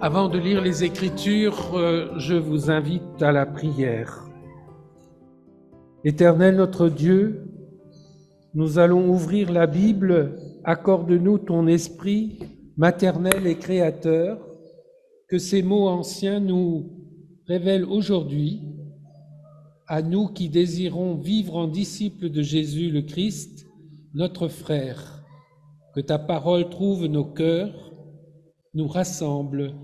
Avant de lire les Écritures, je vous invite à la prière. Éternel notre Dieu, nous allons ouvrir la Bible. Accorde-nous ton esprit maternel et créateur, que ces mots anciens nous révèlent aujourd'hui, à nous qui désirons vivre en disciples de Jésus le Christ, notre frère. Que ta parole trouve nos cœurs, nous rassemble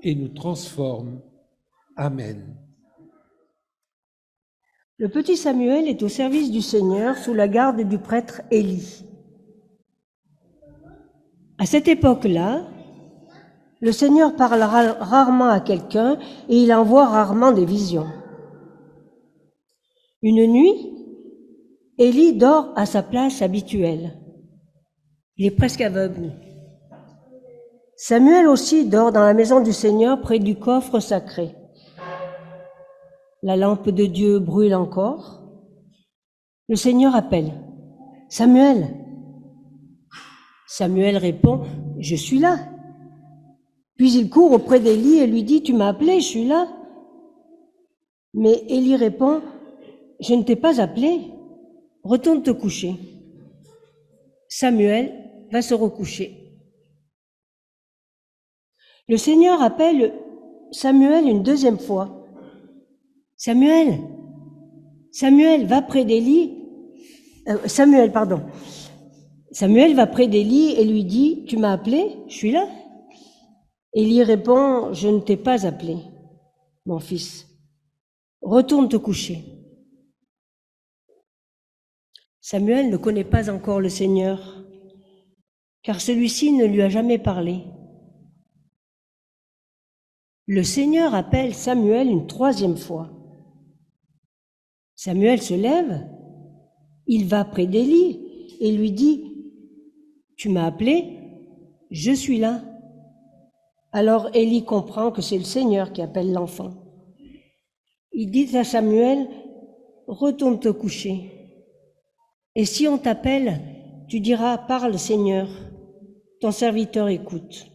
et nous transforme. Amen. Le petit Samuel est au service du Seigneur sous la garde du prêtre Élie. À cette époque-là, le Seigneur parle rarement à quelqu'un et il envoie rarement des visions. Une nuit, Élie dort à sa place habituelle. Il est presque aveugle. Samuel aussi dort dans la maison du Seigneur près du coffre sacré. La lampe de Dieu brûle encore. Le Seigneur appelle « Samuel !» Samuel répond « Je suis là !» Puis il court auprès d'Élie et lui dit « Tu m'as appelé, je suis là !» Mais Élie répond « Je ne t'ai pas appelé, retourne te coucher. » Samuel va se recoucher. Le Seigneur appelle Samuel une deuxième fois. « Samuel, va près d'Élie. » Samuel va près d'Élie et lui dit « Tu m'as appelé, je suis là !» Élie répond « Je ne t'ai pas appelé, mon fils. Retourne te coucher. » Samuel ne connaît pas encore le Seigneur, car celui-ci ne lui a jamais parlé. Le Seigneur appelle Samuel une troisième fois. Samuel se lève, il va près d'Élie et lui dit « Tu m'as appelé, je suis là. » Alors Élie comprend que c'est le Seigneur qui appelle l'enfant. Il dit à Samuel « Retourne te coucher. Et si on t'appelle, tu diras « Parle Seigneur, ton serviteur écoute. »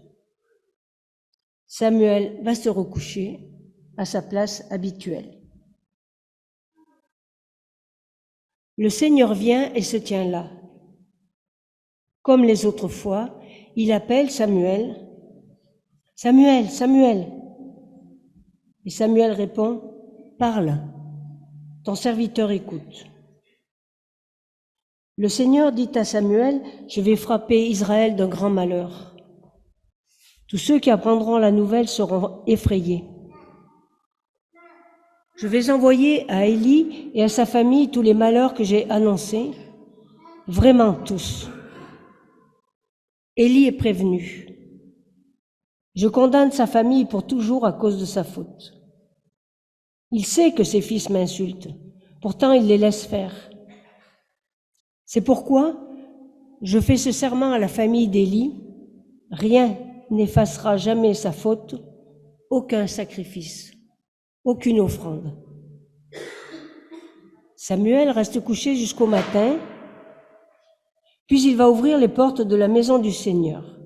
Samuel va se recoucher à sa place habituelle. Le Seigneur vient et se tient là. Comme les autres fois, il appelle Samuel. « Samuel, Samuel !» Et Samuel répond « Parle, ton serviteur écoute. » Le Seigneur dit à Samuel « Je vais frapper Israël d'un grand malheur. Tous ceux qui apprendront la nouvelle seront effrayés. Je vais envoyer à Élie et à sa famille tous les malheurs que j'ai annoncés, vraiment tous. » Élie est prévenu. Je condamne sa famille pour toujours à cause de sa faute. Il sait que ses fils m'insultent, pourtant il les laisse faire. C'est pourquoi je fais ce serment à la famille d'Élie, rien n'effacera jamais sa faute, aucun sacrifice, aucune offrande. Samuel reste couché jusqu'au matin, puis il va ouvrir les portes de la maison du Seigneur.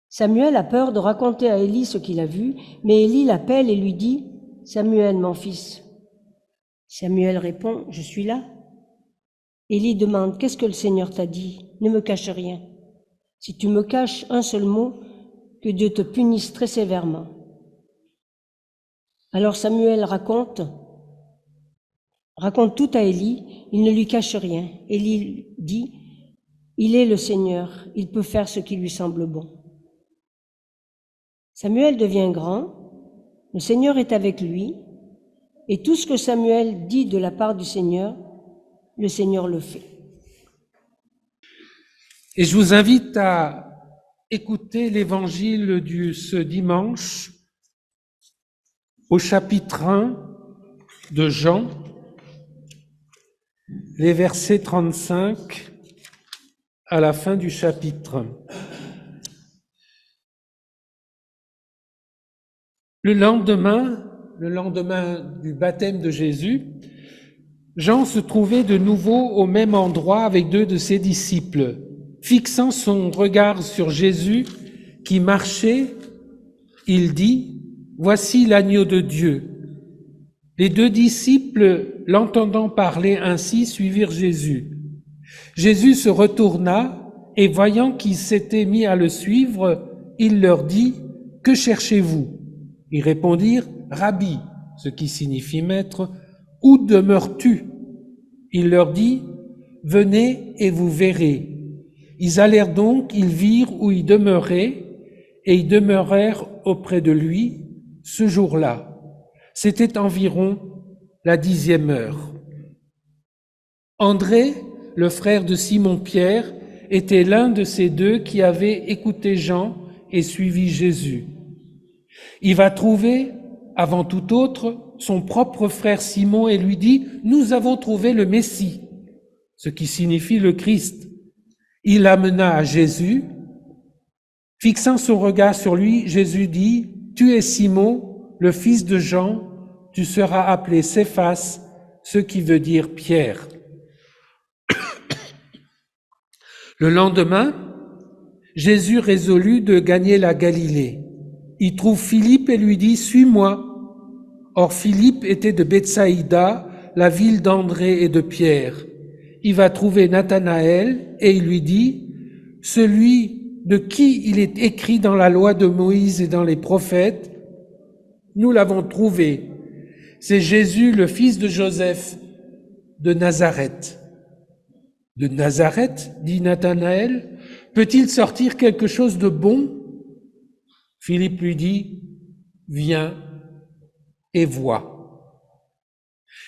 Samuel a peur de raconter à Élie ce qu'il a vu, mais Élie l'appelle et lui dit « Samuel, mon fils. » Samuel répond « Je suis là. » Élie demande « Qu'est-ce que le Seigneur t'a dit? Ne me cache rien. Si tu me caches un seul mot, que Dieu te punisse très sévèrement. » Alors Samuel raconte tout à Élie, il ne lui cache rien. Élie dit « Il est le Seigneur, il peut faire ce qui lui semble bon. » Samuel devient grand, le Seigneur est avec lui, et tout ce que Samuel dit de la part du Seigneur, le Seigneur le fait. Et je vous invite à écouter l'évangile de ce dimanche au chapitre 1 de Jean, les versets 35 à la fin du chapitre 1. Le lendemain du baptême de Jésus, Jean se trouvait de nouveau au même endroit avec 2 de ses disciples. Fixant son regard sur Jésus, qui marchait, il dit, « Voici l'agneau de Dieu ». Les deux disciples, l'entendant parler ainsi, suivirent Jésus. Jésus se retourna et voyant qu'ils s'étaient mis à le suivre, il leur dit, « Que cherchez-vous » Ils répondirent, « Rabbi », ce qui signifie maître, « où demeures-tu » Il leur dit, « Venez et vous verrez ». Ils allèrent donc, ils virent où il demeurait, et ils demeurèrent auprès de lui ce jour-là. C'était environ la 10e heure. André, le frère de Simon-Pierre, était l'un de ces deux qui avaient écouté Jean et suivi Jésus. Il va trouver, avant tout autre, son propre frère Simon et lui dit « Nous avons trouvé le Messie », ce qui signifie le Christ. Il l'amena à Jésus. Fixant son regard sur lui, Jésus dit « Tu es Simon, le fils de Jean, tu seras appelé Céphas, ce qui veut dire Pierre. » Le lendemain, Jésus résolut de gagner la Galilée. Il trouve Philippe et lui dit « Suis-moi ». Or Philippe était de Bethsaïda, la ville d'André et de Pierre. Il va trouver Nathanaël et il lui dit « Celui de qui il est écrit dans la loi de Moïse et dans les prophètes, nous l'avons trouvé. C'est Jésus, le fils de Joseph de Nazareth. » De Nazareth, dit Nathanaël, peut-il sortir quelque chose de bon? Philippe lui dit, viens et vois.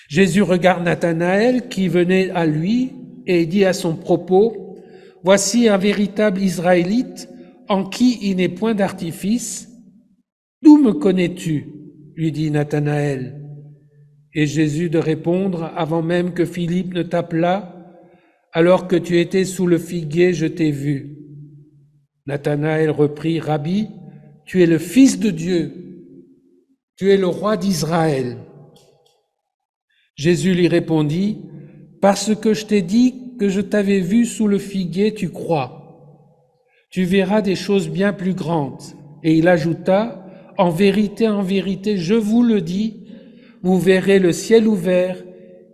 Jésus regarde Nathanaël qui venait à lui et dit à son propos, voici un véritable Israélite en qui il n'est point d'artifice. D'où me connais-tu? Lui dit Nathanaël. Et Jésus de répondre, avant même que Philippe ne t'appelât, alors que tu étais sous le figuier, je t'ai vu. Nathanaël reprit, Rabbi, tu es le Fils de Dieu, tu es le roi d'Israël. Jésus lui répondit, parce que je t'ai dit que je t'avais vu sous le figuier, tu crois. Tu verras des choses bien plus grandes. Et il ajouta, en vérité, je vous le dis, vous verrez le ciel ouvert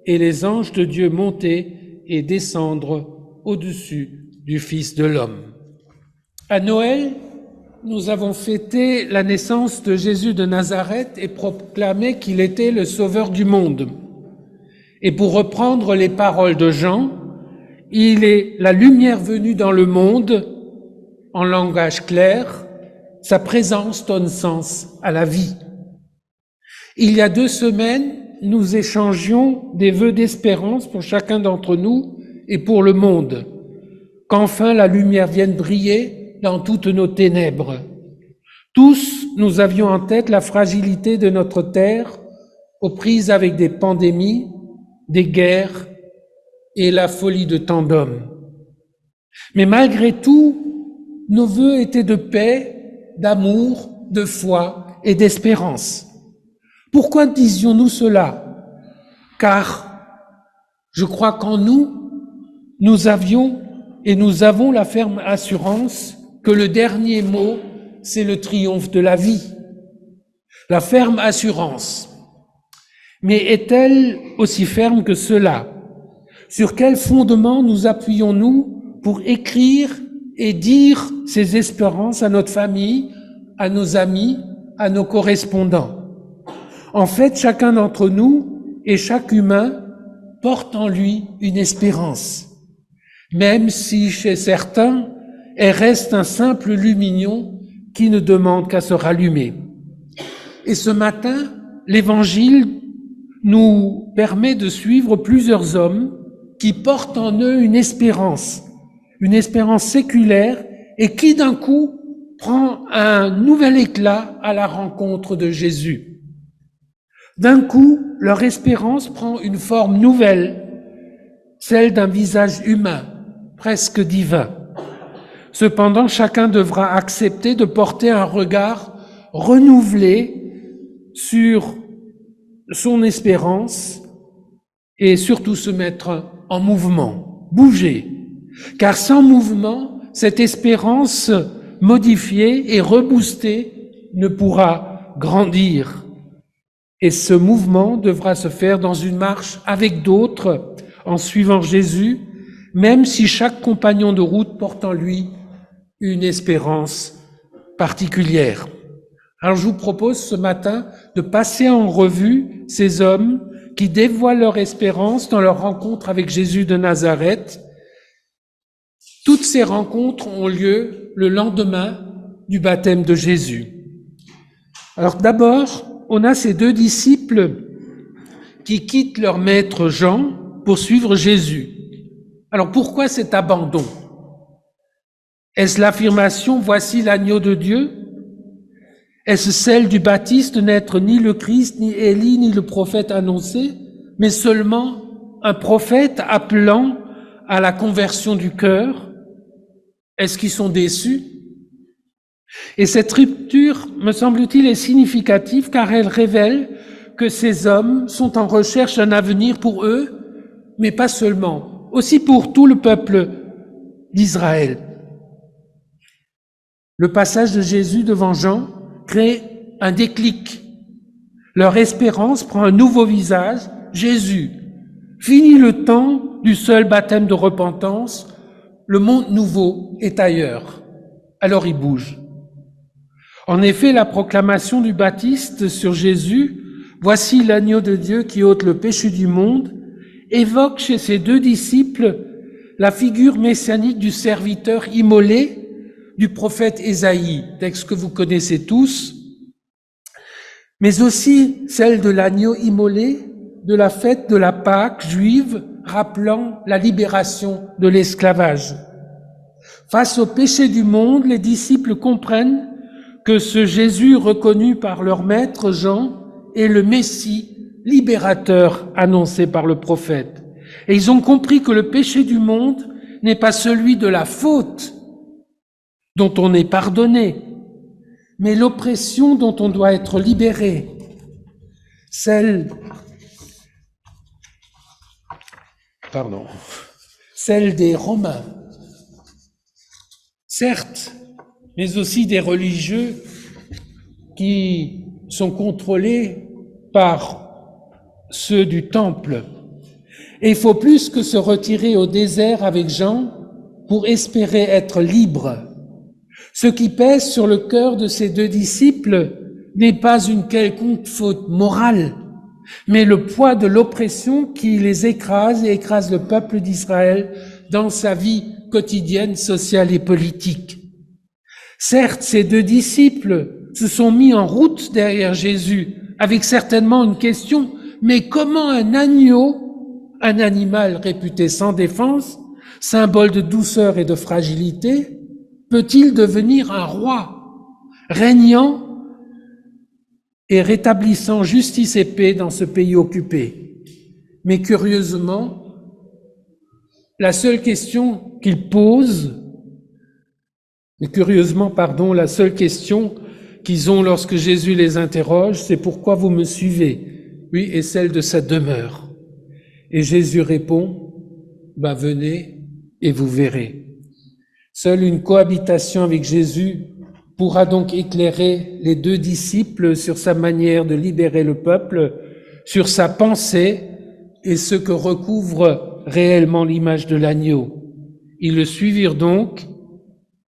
et les anges de Dieu monter et descendre au-dessus du Fils de l'homme. À Noël, nous avons fêté la naissance de Jésus de Nazareth et proclamé qu'il était le Sauveur du monde. Et pour reprendre les paroles de Jean, il est la lumière venue dans le monde, en langage clair, sa présence donne sens à la vie. Il y a 2 semaines, nous échangions des vœux d'espérance pour chacun d'entre nous et pour le monde, qu'enfin la lumière vienne briller dans toutes nos ténèbres. Tous, nous avions en tête la fragilité de notre terre, aux prises avec des pandémies, des guerres et la folie de tant d'hommes. Mais malgré tout, nos vœux étaient de paix, d'amour, de foi et d'espérance. Pourquoi disions-nous cela? Car je crois qu'en nous, nous avions et nous avons la ferme assurance que le dernier mot, c'est le triomphe de la vie. La ferme assurance. Mais est-elle aussi ferme que cela? Sur quel fondement nous appuyons-nous pour écrire et dire ces espérances à notre famille, à nos amis, à nos correspondants? En fait, chacun d'entre nous et chaque humain porte en lui une espérance, même si chez certains, elle reste un simple lumignon qui ne demande qu'à se rallumer. Et ce matin, l'Évangile nous permet de suivre plusieurs hommes qui portent en eux une espérance séculaire et qui d'un coup prend un nouvel éclat à la rencontre de Jésus. D'un coup, leur espérance prend une forme nouvelle, celle d'un visage humain, presque divin. Cependant, chacun devra accepter de porter un regard renouvelé sur son espérance et surtout se mettre en mouvement, bouger. Car sans mouvement, cette espérance modifié et reboosté ne pourra grandir. Et ce mouvement devra se faire dans une marche avec d'autres, en suivant Jésus, même si chaque compagnon de route porte en lui une espérance particulière. Alors je vous propose ce matin de passer en revue ces hommes qui dévoilent leur espérance dans leur rencontre avec Jésus de Nazareth. Toutes ces rencontres ont lieu le lendemain du baptême de Jésus. Alors d'abord, on a ces deux disciples qui quittent leur maître Jean pour suivre Jésus. Alors pourquoi cet abandon? Est-ce l'affirmation « Voici l'agneau de Dieu » ? Est-ce celle du Baptiste, n'être ni le Christ, ni Élie, ni le prophète annoncé, mais seulement un prophète appelant à la conversion du cœur? Est-ce qu'ils sont déçus? Et cette rupture, me semble-t-il, est significative car elle révèle que ces hommes sont en recherche d'un avenir pour eux, mais pas seulement, aussi pour tout le peuple d'Israël. Le passage de Jésus devant Jean crée un déclic. Leur espérance prend un nouveau visage, Jésus. Fini le temps du seul baptême de repentance, le monde nouveau est ailleurs. Alors ils bougent. En effet, la proclamation du Baptiste sur Jésus, « Voici l'agneau de Dieu qui ôte le péché du monde », évoque chez ces deux disciples la figure messianique du serviteur immolé du prophète Ésaïe, texte que vous connaissez tous, mais aussi celle de l'agneau immolé de la fête de la Pâque juive, rappelant la libération de l'esclavage. Face au péché du monde, les disciples comprennent que ce Jésus reconnu par leur maître Jean est le Messie libérateur annoncé par le prophète. Et ils ont compris que le péché du monde n'est pas celui de la faute dont on est pardonné, mais l'oppression dont on doit être libéré, celle des Romains, certes, mais aussi des religieux qui sont contrôlés par ceux du temple. Et il faut plus que se retirer au désert avec Jean pour espérer être libre. Ce qui pèse sur le cœur de ces deux disciples n'est pas une quelconque faute morale, mais le poids de l'oppression qui les écrase et écrase le peuple d'Israël dans sa vie quotidienne, sociale et politique. Certes, ces deux disciples se sont mis en route derrière Jésus avec certainement une question, mais comment un agneau, un animal réputé sans défense, symbole de douceur et de fragilité, peut-il devenir un roi, régnant et rétablissant justice et paix dans ce pays occupé? Mais curieusement, la seule question qu'ils posent, la seule question qu'ils ont lorsque Jésus les interroge, c'est « Pourquoi vous me suivez ?» Oui, et celle de sa demeure. Et Jésus répond « Venez et vous verrez ». Seule une cohabitation avec Jésus pourra donc éclairer les deux disciples sur sa manière de libérer le peuple, sur sa pensée et ce que recouvre réellement l'image de l'agneau. Ils le suivirent donc,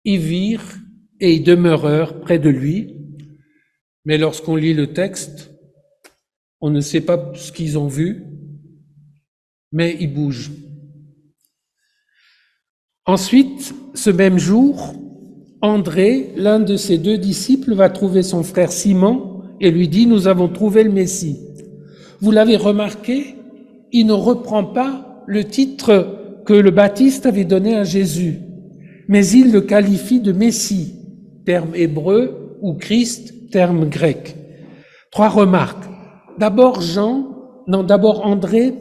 y virent et y demeurèrent près de lui. Mais lorsqu'on lit le texte, on ne sait pas ce qu'ils ont vu, mais ils bougent. Ensuite, ce même jour, André, l'un de ses deux disciples, va trouver son frère Simon et lui dit « Nous avons trouvé le Messie ». Vous l'avez remarqué, il ne reprend pas le titre que le Baptiste avait donné à Jésus, mais il le qualifie de Messie, terme hébreu, ou Christ, terme grec. Trois remarques. D'abord André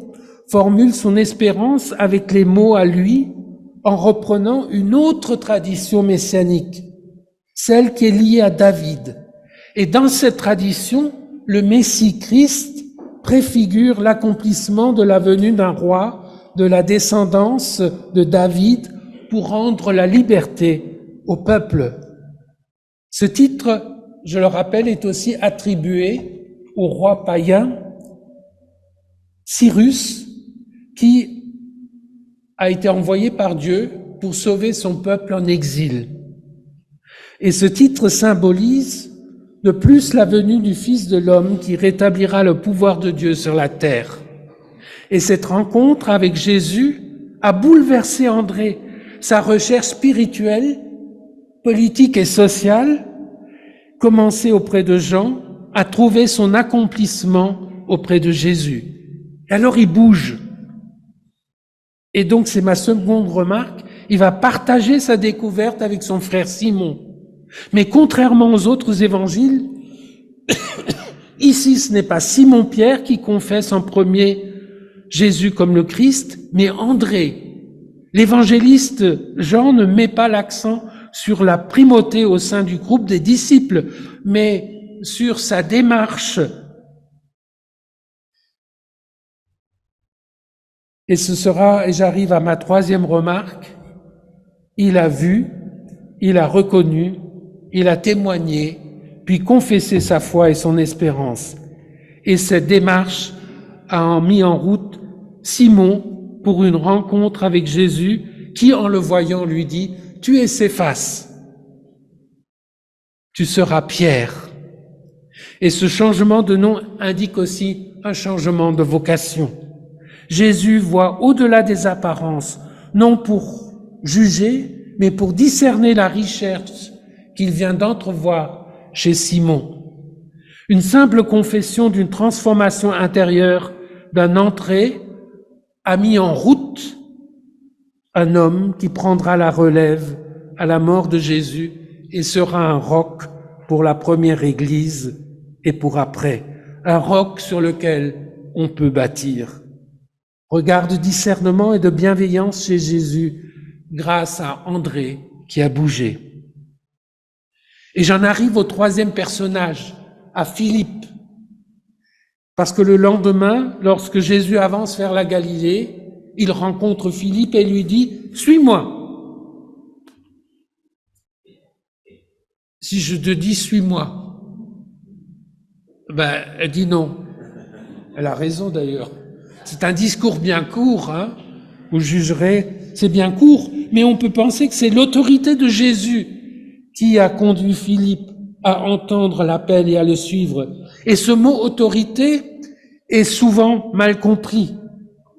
formule son espérance avec les mots à lui, en reprenant une autre tradition messianique, celle qui est liée à David. Et dans cette tradition, le Messie Christ préfigure l'accomplissement de la venue d'un roi de la descendance de David pour rendre la liberté au peuple. Ce titre, je le rappelle, est aussi attribué au roi païen Cyrus, qui a été envoyé par Dieu pour sauver son peuple en exil. Et ce titre symbolise de plus la venue du Fils de l'homme qui rétablira le pouvoir de Dieu sur la terre. Et cette rencontre avec Jésus a bouleversé André, sa recherche spirituelle, politique et sociale, commencée auprès de Jean, a trouvé son accomplissement auprès de Jésus. Et alors il bouge. Et donc c'est ma seconde remarque, il va partager sa découverte avec son frère Simon. Mais contrairement aux autres évangiles, ici ce n'est pas Simon-Pierre qui confesse en premier Jésus comme le Christ, mais André. L'évangéliste Jean ne met pas l'accent sur la primauté au sein du groupe des disciples, mais sur sa démarche. Et j'arrive à ma troisième remarque, il a vu, il a reconnu, il a témoigné, puis confessé sa foi et son espérance. Et cette démarche a mis en route Simon pour une rencontre avec Jésus qui, en le voyant, lui dit « Tu es Céphas, tu seras Pierre ». Et ce changement de nom indique aussi un changement de vocation. Jésus voit au-delà des apparences, non pour juger, mais pour discerner la richesse qu'il vient d'entrevoir chez Simon. Une simple confession d'une transformation intérieure, d'un entrée, a mis en route un homme qui prendra la relève à la mort de Jésus et sera un roc pour la première Église et pour après, un roc sur lequel on peut bâtir. Regard de discernement et de bienveillance chez Jésus grâce à André qui a bougé. Et j'en arrive au troisième personnage, à Philippe. Parce que le lendemain, lorsque Jésus avance vers la Galilée, il rencontre Philippe et lui dit « Suis-moi ». Si je te dis « Suis-moi », elle dit non. Elle a raison d'ailleurs. C'est un discours bien court, hein. Vous jugerez, c'est bien court, mais on peut penser que c'est l'autorité de Jésus qui a conduit Philippe à entendre l'appel et à le suivre. Et ce mot autorité est souvent mal compris.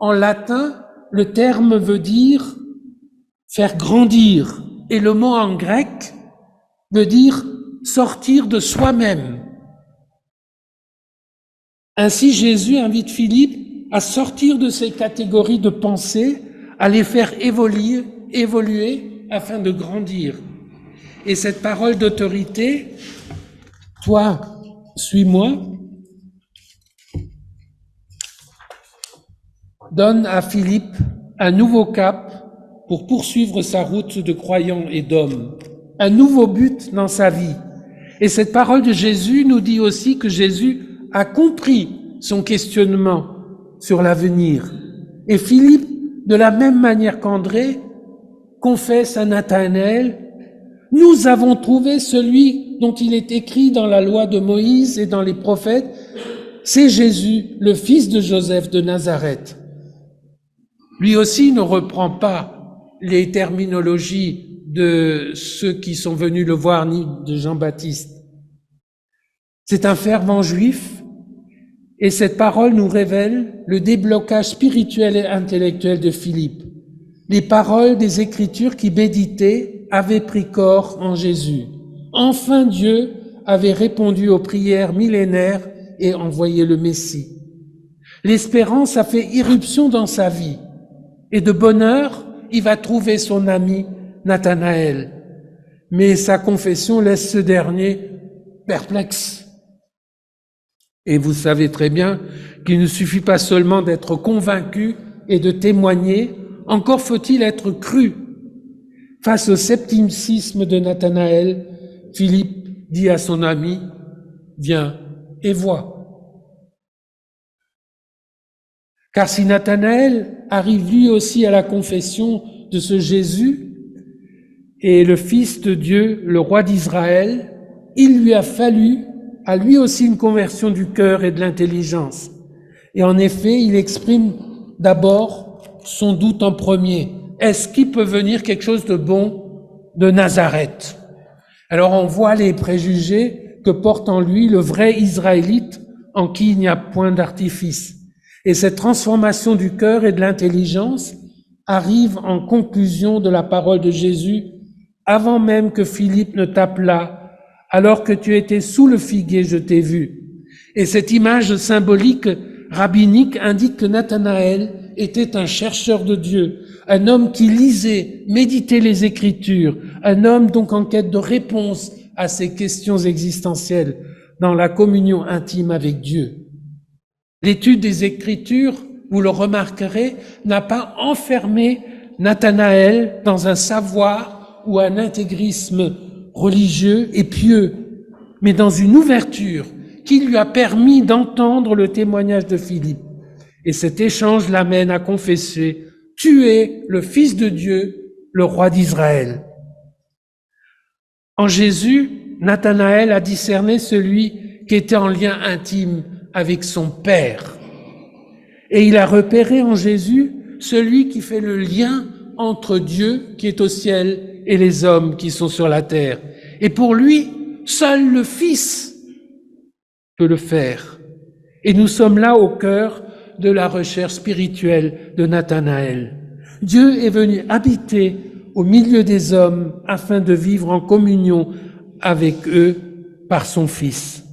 En latin, le terme veut dire faire grandir, et le mot en grec veut dire sortir de soi-même. Ainsi, Jésus invite Philippe à sortir de ces catégories de pensée, à les faire évoluer afin de grandir. Et cette parole d'autorité, toi, suis-moi, donne à Philippe un nouveau cap pour poursuivre sa route de croyant et d'homme, un nouveau but dans sa vie. Et cette parole de Jésus nous dit aussi que Jésus a compris son questionnement sur l'avenir. Et Philippe, de la même manière qu'André, confesse à Nathanaël « Nous avons trouvé celui dont il est écrit dans la loi de Moïse et dans les prophètes, c'est Jésus, le fils de Joseph de Nazareth. » Lui aussi ne reprend pas les terminologies de ceux qui sont venus le voir, ni de Jean-Baptiste. C'est un fervent juif, et cette parole nous révèle le déblocage spirituel et intellectuel de Philippe. Les paroles des Écritures qui méditaient avaient pris corps en Jésus. Enfin, Dieu avait répondu aux prières millénaires et envoyé le Messie. L'espérance a fait irruption dans sa vie, et de bonne heure, il va trouver son ami Nathanaël. Mais sa confession laisse ce dernier perplexe. Et vous savez très bien qu'il ne suffit pas seulement d'être convaincu et de témoigner, encore faut-il être cru. Face au scepticisme de Nathanaël, Philippe dit à son ami « Viens et vois ». Car si Nathanaël arrive lui aussi à la confession de ce Jésus et le Fils de Dieu, le roi d'Israël, il lui a fallu à lui aussi une conversion du cœur et de l'intelligence. Et en effet, il exprime d'abord son doute en premier. Est-ce qu'il peut venir quelque chose de bon de Nazareth? Alors on voit les préjugés que porte en lui le vrai Israélite en qui il n'y a point d'artifice. Et cette transformation du cœur et de l'intelligence arrive en conclusion de la parole de Jésus avant même que Philippe ne t'appelât, alors que tu étais sous le figuier, je t'ai vu. Et cette image symbolique rabbinique indique que Nathanaël était un chercheur de Dieu, un homme qui lisait, méditait les Écritures, un homme donc en quête de réponse à ces questions existentielles dans la communion intime avec Dieu. L'étude des Écritures, vous le remarquerez, n'a pas enfermé Nathanaël dans un savoir ou un intégrisme religieux et pieux, mais dans une ouverture qui lui a permis d'entendre le témoignage de Philippe. Et cet échange l'amène à confesser « Tu es le Fils de Dieu, le roi d'Israël ». En Jésus, Nathanaël a discerné celui qui était en lien intime avec son Père. Et il a repéré en Jésus celui qui fait le lien entre Dieu qui est au ciel et les hommes qui sont sur la terre. Et pour lui, seul le Fils peut le faire. Et nous sommes là au cœur de la recherche spirituelle de Nathanaël. Dieu est venu habiter au milieu des hommes afin de vivre en communion avec eux par son Fils.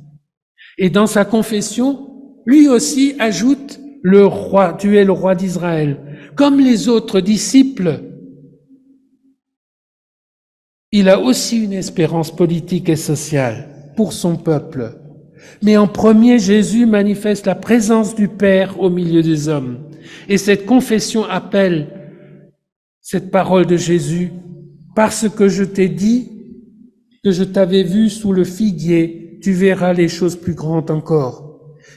Et dans sa confession, lui aussi ajoute le roi, tu es le roi d'Israël. Comme les autres disciples, il a aussi une espérance politique et sociale pour son peuple. Mais en premier, Jésus manifeste la présence du Père au milieu des hommes. Et cette confession appelle cette parole de Jésus, parce que je t'ai dit que je t'avais vu sous le figuier, tu verras les choses plus grandes encore.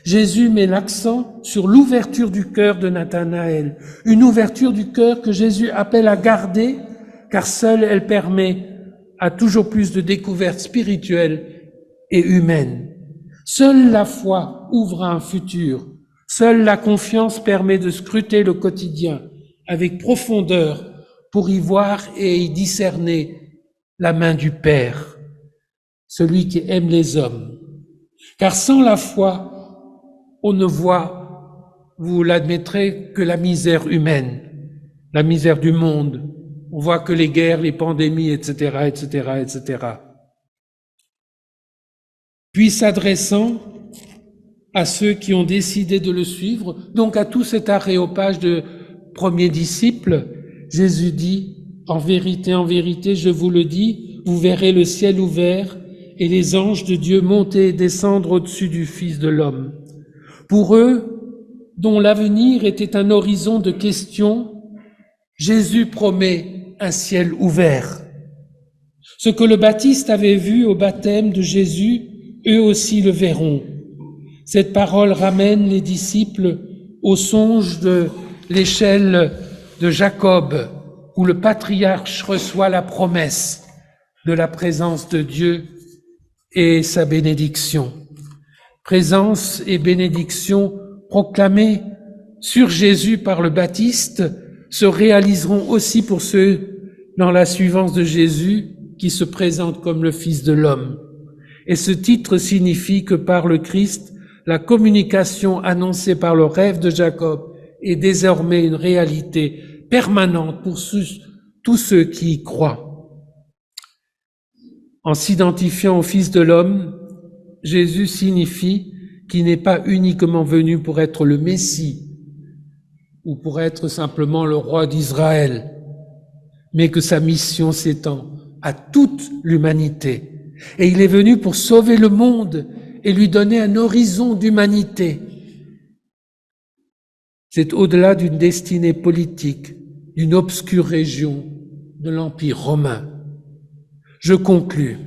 Jésus met l'accent sur l'ouverture du cœur de Nathanaël, une ouverture du cœur que Jésus appelle à garder, car seule elle permet à toujours plus de découvertes spirituelles et humaines. Seule la foi ouvre un futur. Seule la confiance permet de scruter le quotidien avec profondeur pour y voir et y discerner la main du Père, celui qui aime les hommes. Car sans la foi, on ne voit, vous l'admettrez, que la misère humaine, la misère du monde. On voit que les guerres, les pandémies, etc., etc., etc. Puis s'adressant à ceux qui ont décidé de le suivre, donc à tout cet aréopage de premiers disciples, Jésus dit, en vérité, je vous le dis, vous verrez le ciel ouvert et les anges de Dieu monter et descendre au-dessus du Fils de l'homme. Pour eux, dont l'avenir était un horizon de questions, Jésus promet un ciel ouvert. Ce que le Baptiste avait vu au baptême de Jésus, eux aussi le verront. Cette parole ramène les disciples au songe de l'échelle de Jacob, où le patriarche reçoit la promesse de la présence de Dieu et sa bénédiction. Présence et bénédiction proclamées sur Jésus par le Baptiste se réaliseront aussi pour ceux dans la suivance de Jésus qui se présente comme le Fils de l'homme. Et ce titre signifie que par le Christ, la communication annoncée par le rêve de Jacob est désormais une réalité permanente pour tous ceux qui y croient. En s'identifiant au Fils de l'homme, Jésus signifie qu'il n'est pas uniquement venu pour être le Messie ou pour être simplement le roi d'Israël, mais que sa mission s'étend à toute l'humanité. Et il est venu pour sauver le monde et lui donner un horizon d'humanité. C'est au-delà d'une destinée politique, d'une obscure région de l'Empire romain. Je conclus.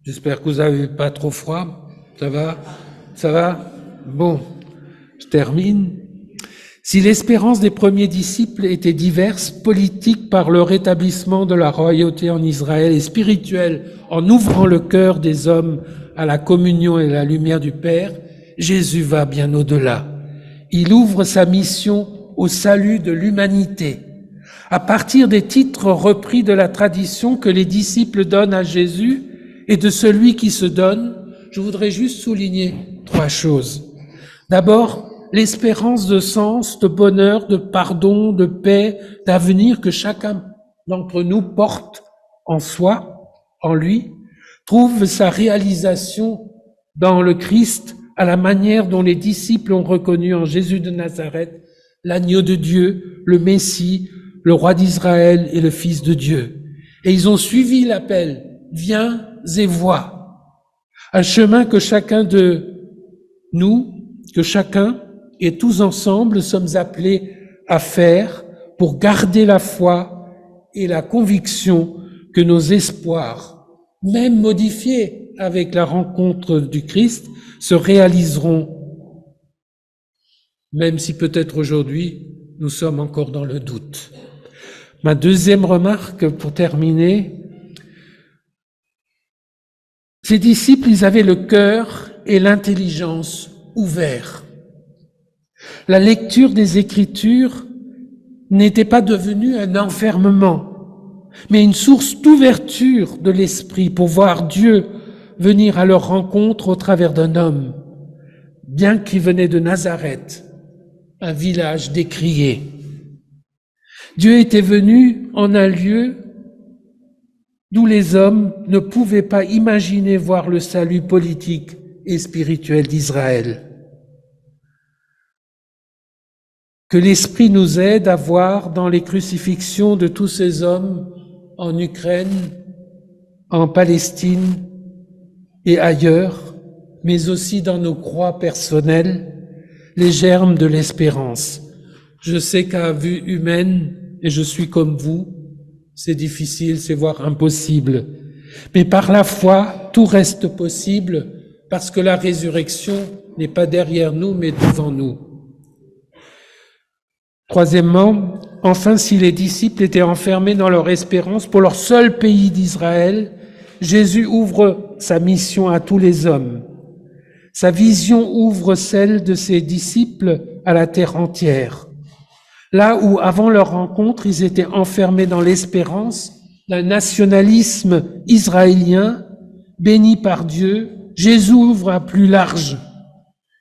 J'espère que vous n'avez pas trop froid. Ça va? Ça va? Bon, je termine. Si l'espérance des premiers disciples était diverse, politique par le rétablissement de la royauté en Israël et spirituelle en ouvrant le cœur des hommes à la communion et la lumière du Père, Jésus va bien au-delà. Il ouvre sa mission au salut de l'humanité. À partir des titres repris de la tradition que les disciples donnent à Jésus et de celui qui se donne, je voudrais juste souligner 3 choses. D'abord, l'espérance de sens, de bonheur, de pardon, de paix, d'avenir que chacun d'entre nous porte en soi, en lui, trouve sa réalisation dans le Christ à la manière dont les disciples ont reconnu en Jésus de Nazareth l'agneau de Dieu, le Messie, le roi d'Israël et le Fils de Dieu. Et ils ont suivi l'appel « Viens et vois ». Un chemin que chacun de nous, que chacun et tous ensemble sommes appelés à faire pour garder la foi et la conviction que nos espoirs, même modifiés avec la rencontre du Christ, se réaliseront, même si peut-être aujourd'hui nous sommes encore dans le doute. Ma deuxième remarque pour terminer, ces disciples, ils avaient le cœur et l'intelligence ouverts. La lecture des Écritures n'était pas devenue un enfermement, mais une source d'ouverture de l'esprit pour voir Dieu venir à leur rencontre au travers d'un homme, bien qu'il venait de Nazareth, un village décrié. Dieu était venu en un lieu d'où les hommes ne pouvaient pas imaginer voir le salut politique et spirituel d'Israël. Que l'Esprit nous aide à voir dans les crucifixions de tous ces hommes en Ukraine, en Palestine et ailleurs, mais aussi dans nos croix personnelles, les germes de l'espérance. Je sais qu'à vue humaine, et je suis comme vous, c'est difficile, c'est voire impossible. Mais par la foi, tout reste possible parce que la résurrection n'est pas derrière nous, mais devant nous. Troisièmement, enfin, si les disciples étaient enfermés dans leur espérance pour leur seul pays d'Israël, Jésus ouvre sa mission à tous les hommes. Sa vision ouvre celle de ses disciples à la terre entière. Là où, avant leur rencontre, ils étaient enfermés dans l'espérance d'un nationalisme israélien, béni par Dieu, Jésus ouvre à plus large,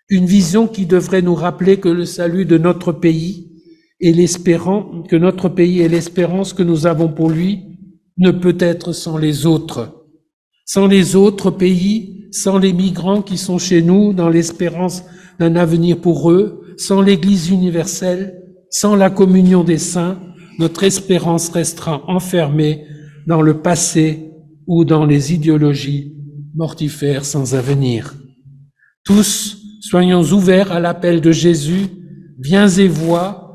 une vision qui devrait nous rappeler que le salut de notre pays et que notre pays et l'espérance que nous avons pour lui ne peut être sans les autres. Sans les autres pays, sans les migrants qui sont chez nous dans l'espérance d'un avenir pour eux, sans l'Église universelle, sans la communion des saints, notre espérance restera enfermée dans le passé ou dans les idéologies mortifères sans avenir. Tous, soyons ouverts à l'appel de Jésus, viens et vois,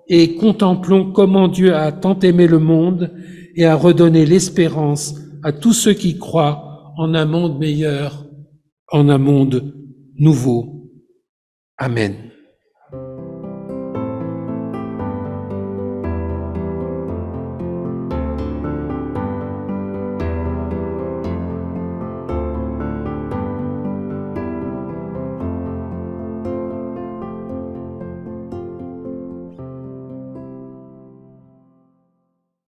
et contemplons comment Dieu a tant aimé le monde et a redonné l'espérance à tous ceux qui croient en un monde meilleur, en un monde nouveau. Amen.